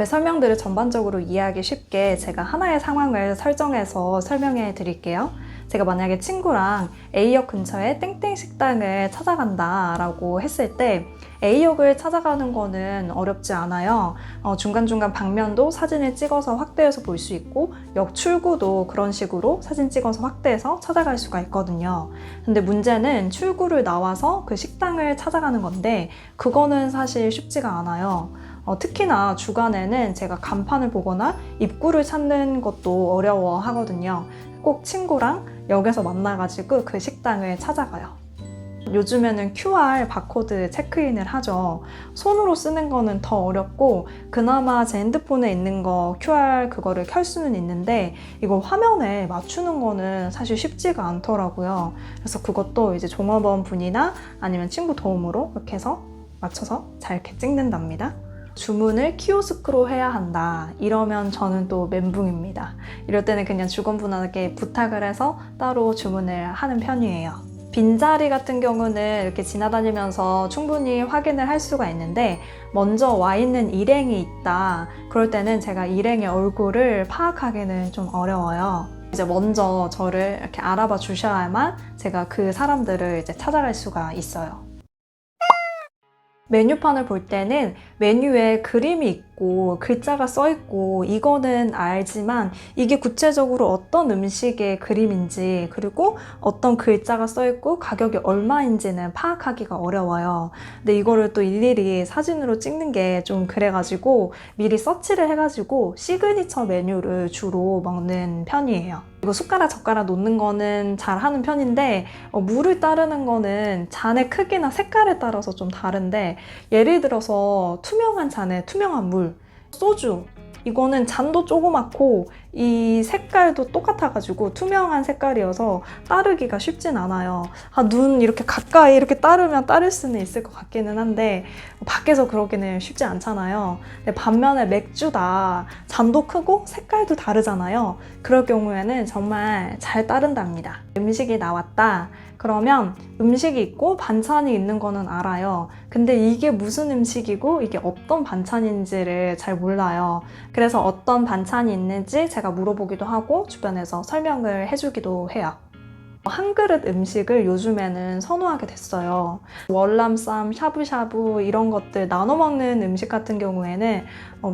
앞에 설명들을 전반적으로 이해하기 쉽게 제가 하나의 상황을 설정해서 설명해 드릴게요. 제가 만약에 친구랑 A역 근처에 땡땡 식당을 찾아간다 라고 했을 때 A역을 찾아가는 거는 어렵지 않아요. 중간중간 방면도 사진을 찍어서 확대해서 볼 수 있고 역 출구도 그런 식으로 사진 찍어서 확대해서 찾아갈 수가 있거든요. 근데 문제는 출구를 나와서 그 식당을 찾아가는 건데 그거는 사실 쉽지가 않아요. 특히나 주간에는 제가 간판을 보거나 입구를 찾는 것도 어려워 하거든요. 꼭 친구랑 역에서 만나가지고 그 식당을 찾아가요. 요즘에는 QR 바코드 체크인을 하죠. 손으로 쓰는 거는 더 어렵고 그나마 제 핸드폰에 있는 거 QR 그거를 켤 수는 있는데 이거 화면에 맞추는 거는 사실 쉽지가 않더라고요. 그래서 그것도 이제 종업원 분이나 아니면 친구 도움으로 이렇게 해서 맞춰서 잘 이렇게 찍는답니다. 주문을 키오스크로 해야 한다. 이러면 저는 또 멘붕입니다. 이럴 때는 그냥 직원분에게 부탁을 해서 따로 주문을 하는 편이에요. 빈자리 같은 경우는 이렇게 지나다니면서 충분히 확인을 할 수가 있는데 먼저 와 있는 일행이 있다. 그럴 때는 제가 일행의 얼굴을 파악하기는 좀 어려워요. 이제 먼저 저를 이렇게 알아봐 주셔야만 제가 그 사람들을 이제 찾아갈 수가 있어요. 메뉴판을 볼 때는 메뉴에 그림이 있고 글자가 써 있고 이거는 알지만 이게 구체적으로 어떤 음식의 그림인지 그리고 어떤 글자가 써 있고 가격이 얼마인지는 파악하기가 어려워요. 근데 이거를 또 일일이 사진으로 찍는 게 좀 그래가지고 미리 서치를 해가지고 시그니처 메뉴를 주로 먹는 편이에요. 그리고 숟가락 젓가락 놓는 거는 잘 하는 편인데 물을 따르는 거는 잔의 크기나 색깔에 따라서 좀 다른데 예를 들어서 투명한 잔에 투명한 물, 소주 이거는 잔도 조그맣고 이 색깔도 똑같아가지고 투명한 색깔이어서 따르기가 쉽진 않아요. 눈 이렇게 가까이 이렇게 따르면 따를 수는 있을 것 같기는 한데 밖에서 그러기는 쉽지 않잖아요. 근데 반면에 맥주다. 잔도 크고 색깔도 다르잖아요. 그럴 경우에는 정말 잘 따른답니다. 음식이 나왔다. 그러면 음식이 있고 반찬이 있는 거는 알아요. 근데 이게 무슨 음식이고 이게 어떤 반찬인지를 잘 몰라요. 그래서 어떤 반찬이 있는지 제가 물어보기도 하고 주변에서 설명을 해주기도 해요. 한 그릇 음식을 요즘에는 선호하게 됐어요. 월남쌈, 샤브샤브 이런 것들 나눠 먹는 음식 같은 경우에는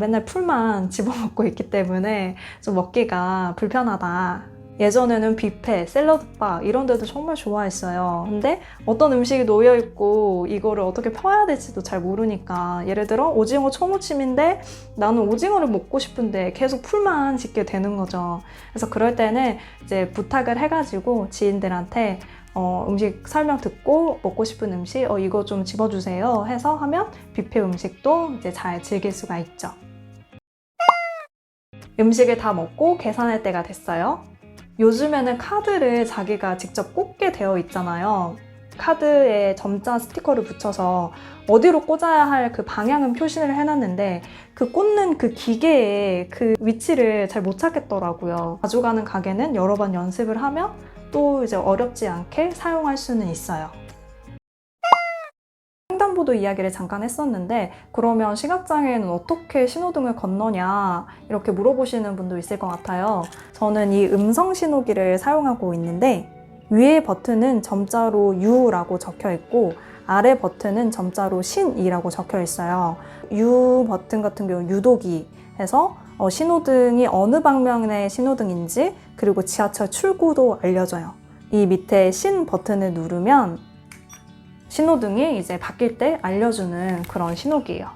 맨날 풀만 집어먹고 있기 때문에 좀 먹기가 불편하다. 예전에는 뷔페, 샐러드바 이런 데도 정말 좋아했어요. 근데 어떤 음식이 놓여있고 이거를 어떻게 펴야 될지도 잘 모르니까 예를 들어 오징어 초무침인데 나는 오징어를 먹고 싶은데 계속 풀만 짓게 되는 거죠. 그래서 그럴 때는 이제 부탁을 해가지고 지인들한테 음식 설명 듣고 먹고 싶은 음식 이거 좀 집어주세요 해서 하면 뷔페 음식도 이제 잘 즐길 수가 있죠. 음식을 다 먹고 계산할 때가 됐어요. 요즘에는 카드를 자기가 직접 꽂게 되어 있잖아요. 카드에 점자 스티커를 붙여서 어디로 꽂아야 할 그 방향은 표시를 해놨는데 그 꽂는 그 기계의 그 위치를 잘 못 찾겠더라고요. 자주 가는 가게는 여러 번 연습을 하면 또 이제 어렵지 않게 사용할 수는 있어요. 횡단보도 이야기를 잠깐 했었는데 그러면 시각장애인은 어떻게 신호등을 건너냐 이렇게 물어보시는 분도 있을 것 같아요. 저는 이 음성 신호기를 사용하고 있는데 위에 버튼은 점자로 U라고 적혀 있고 아래 버튼은 점자로 신이라고 적혀 있어요. U 버튼 같은 경우 유도기 해서 신호등이 어느 방면의 신호등인지 그리고 지하철 출구도 알려줘요. 이 밑에 신 버튼을 누르면 신호등이 이제 바뀔 때 알려주는 그런 신호기예요.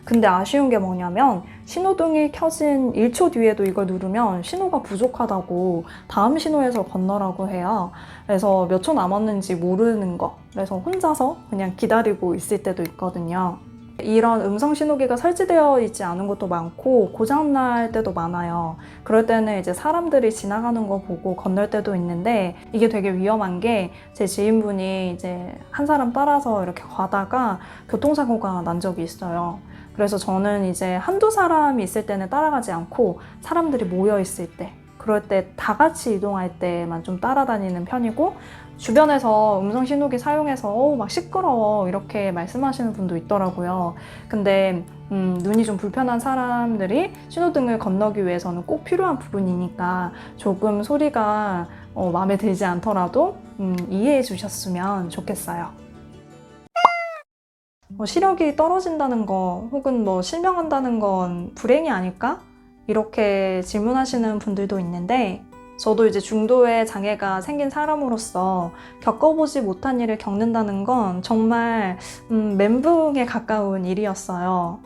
근데 아쉬운 게 뭐냐면 신호등이 켜진 1초 뒤에도 이걸 누르면 신호가 부족하다고 다음 신호에서 건너라고 해요. 그래서 몇 초 남았는지 모르는 거. 그래서 혼자서 그냥 기다리고 있을 때도 있거든요. 이런 음성 신호기가 설치되어 있지 않은 것도 많고 고장날 때도 많아요. 그럴 때는 이제 사람들이 지나가는 거 보고 건널 때도 있는데 이게 되게 위험한 게 제 지인분이 이제 한 사람 따라서 이렇게 가다가 교통사고가 난 적이 있어요. 그래서 저는 이제 한두 사람이 있을 때는 따라가지 않고 사람들이 모여 있을 때 그럴 때 다 같이 이동할 때만 좀 따라다니는 편이고 주변에서 음성 신호기 사용해서 막 시끄러워 이렇게 말씀하시는 분도 있더라고요. 근데 눈이 좀 불편한 사람들이 신호등을 건너기 위해서는 꼭 필요한 부분이니까 조금 소리가 마음에 들지 않더라도 이해해 주셨으면 좋겠어요. 시력이 떨어진다는 거 혹은 실명한다는 건 불행이 아닐까? 이렇게 질문하시는 분들도 있는데 저도 이제 중도의 장애가 생긴 사람으로서 겪어보지 못한 일을 겪는다는 건 정말 멘붕에 가까운 일이었어요.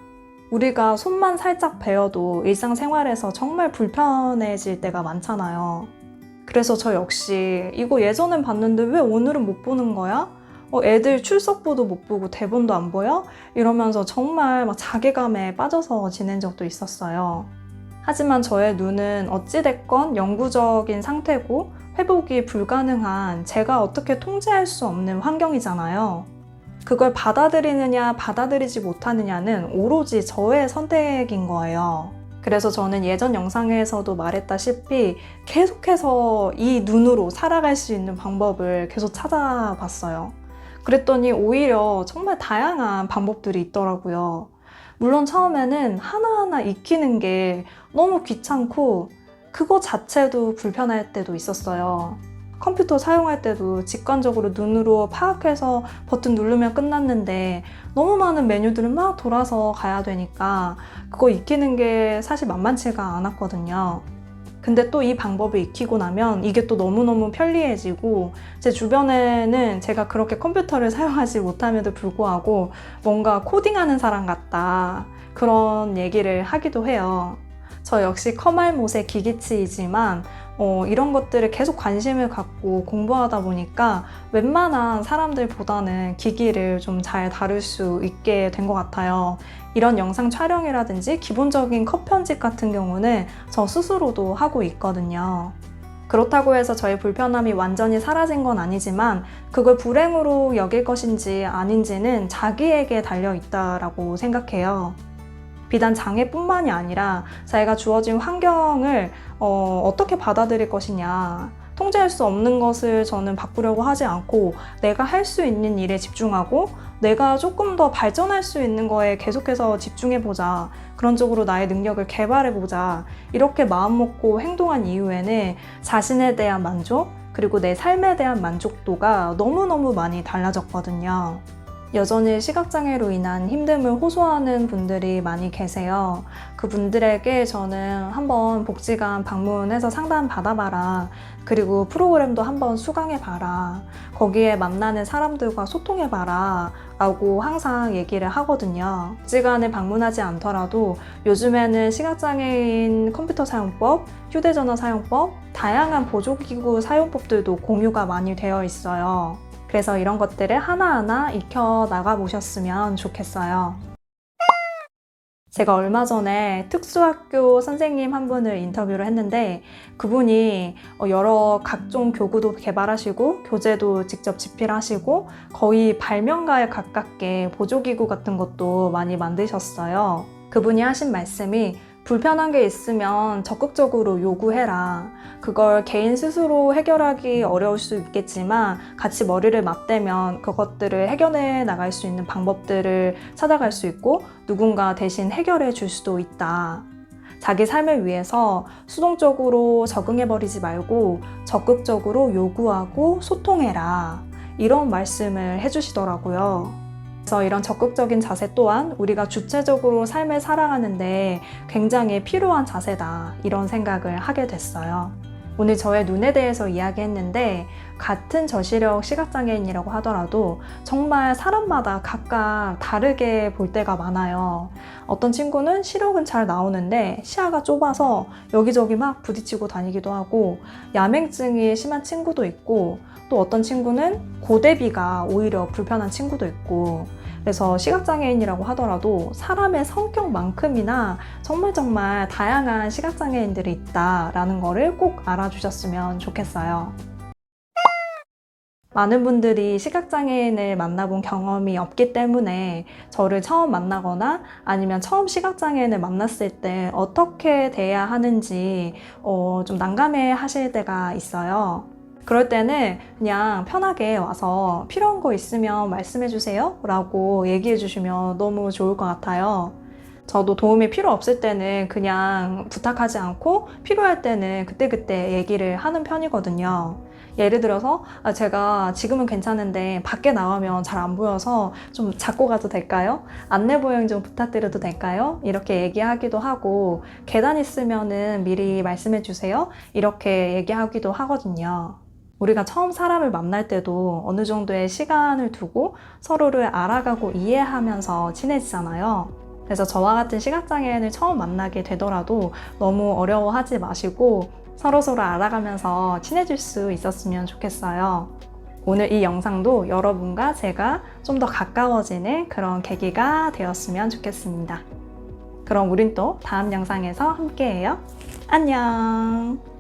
우리가 손만 살짝 베어도 일상생활에서 정말 불편해질 때가 많잖아요. 그래서 저 역시 이거 예전엔 봤는데 왜 오늘은 못 보는 거야? 애들 출석부도 못 보고 대본도 안 보여? 이러면서 정말 막 자괴감에 빠져서 지낸 적도 있었어요. 하지만 저의 눈은 어찌됐건 영구적인 상태고 회복이 불가능한 제가 어떻게 통제할 수 없는 환경이잖아요. 그걸 받아들이느냐 받아들이지 못하느냐는 오로지 저의 선택인 거예요. 그래서 저는 예전 영상에서도 말했다시피 계속해서 이 눈으로 살아갈 수 있는 방법을 계속 찾아봤어요. 그랬더니 오히려 정말 다양한 방법들이 있더라고요. 물론 처음에는 하나하나 익히는 게 너무 귀찮고 그거 자체도 불편할 때도 있었어요. 컴퓨터 사용할 때도 직관적으로 눈으로 파악해서 버튼 누르면 끝났는데 너무 많은 메뉴들을 막 돌아서 가야 되니까 그거 익히는 게 사실 만만치가 않았거든요. 근데 또 이 방법을 익히고 나면 이게 또 너무너무 편리해지고 제 주변에는 제가 그렇게 컴퓨터를 사용하지 못함에도 불구하고 뭔가 코딩하는 사람 같다 그런 얘기를 하기도 해요. 저 역시 커말못의 기기치이지만 이런 것들을 계속 관심을 갖고 공부하다 보니까 웬만한 사람들보다는 기기를 좀 잘 다룰 수 있게 된 것 같아요. 이런 영상 촬영이라든지 기본적인 컷 편집 같은 경우는 저 스스로도 하고 있거든요. 그렇다고 해서 저의 불편함이 완전히 사라진 건 아니지만 그걸 불행으로 여길 것인지 아닌지는 자기에게 달려 있다라고 생각해요. 비단 장애뿐만이 아니라 자기가 주어진 환경을 어떻게 받아들일 것이냐, 통제할 수 없는 것을 저는 바꾸려고 하지 않고 내가 할 수 있는 일에 집중하고 내가 조금 더 발전할 수 있는 거에 계속해서 집중해보자, 그런 쪽으로 나의 능력을 개발해보자, 이렇게 마음먹고 행동한 이후에는 자신에 대한 만족 그리고 내 삶에 대한 만족도가 너무너무 많이 달라졌거든요. 여전히 시각장애로 인한 힘듦을 호소하는 분들이 많이 계세요. 그분들에게 저는 한번 복지관 방문해서 상담 받아봐라. 그리고 프로그램도 한번 수강해봐라. 거기에 만나는 사람들과 소통해봐라. 라고 항상 얘기를 하거든요. 복지관을 방문하지 않더라도 요즘에는 시각장애인 컴퓨터 사용법, 휴대전화 사용법, 다양한 보조기구 사용법들도 공유가 많이 되어 있어요. 그래서 이런 것들을 하나하나 익혀 나가 보셨으면 좋겠어요. 제가 얼마 전에 특수학교 선생님 한 분을 인터뷰를 했는데 그분이 여러 각종 교구도 개발하시고 교재도 직접 집필하시고 거의 발명가에 가깝게 보조기구 같은 것도 많이 만드셨어요. 그분이 하신 말씀이 불편한 게 있으면 적극적으로 요구해라. 그걸 개인 스스로 해결하기 어려울 수 있겠지만 같이 머리를 맞대면 그것들을 해결해 나갈 수 있는 방법들을 찾아갈 수 있고 누군가 대신 해결해 줄 수도 있다. 자기 삶을 위해서 수동적으로 적응해버리지 말고 적극적으로 요구하고 소통해라. 이런 말씀을 해주시더라고요. 그래서 이런 적극적인 자세 또한 우리가 주체적으로 삶을 살아가는데 굉장히 필요한 자세다, 이런 생각을 하게 됐어요. 오늘 저의 눈에 대해서 이야기했는데 같은 저시력 시각장애인이라고 하더라도 정말 사람마다 각각 다르게 볼 때가 많아요. 어떤 친구는 시력은 잘 나오는데 시야가 좁아서 여기저기 막 부딪히고 다니기도 하고 야맹증이 심한 친구도 있고 또 어떤 친구는 고대비가 오히려 불편한 친구도 있고 그래서 시각장애인이라고 하더라도 사람의 성격만큼이나 정말 다양한 시각장애인들이 있다라는 거를 꼭 알아주셨으면 좋겠어요. 많은 분들이 시각장애인을 만나본 경험이 없기 때문에 저를 처음 만나거나 아니면 처음 시각장애인을 만났을 때 어떻게 대해야 하는지 좀 난감해 하실 때가 있어요. 그럴 때는 그냥 편하게 와서 필요한 거 있으면 말씀해 주세요 라고 얘기해 주시면 너무 좋을 것 같아요. 저도 도움이 필요 없을 때는 그냥 부탁하지 않고 필요할 때는 그때그때 얘기를 하는 편이거든요. 예를 들어서 제가 지금은 괜찮은데 밖에 나가면 잘 안 보여서 좀 잡고 가도 될까요? 안내 보행 좀 부탁드려도 될까요? 이렇게 얘기하기도 하고 계단 있으면은 미리 말씀해 주세요. 이렇게 얘기하기도 하거든요. 우리가 처음 사람을 만날 때도 어느 정도의 시간을 두고 서로를 알아가고 이해하면서 친해지잖아요. 그래서 저와 같은 시각장애인을 처음 만나게 되더라도 너무 어려워하지 마시고 서로서로 알아가면서 친해질 수 있었으면 좋겠어요. 오늘 이 영상도 여러분과 제가 좀 더 가까워지는 그런 계기가 되었으면 좋겠습니다. 그럼 우린 또 다음 영상에서 함께해요. 안녕!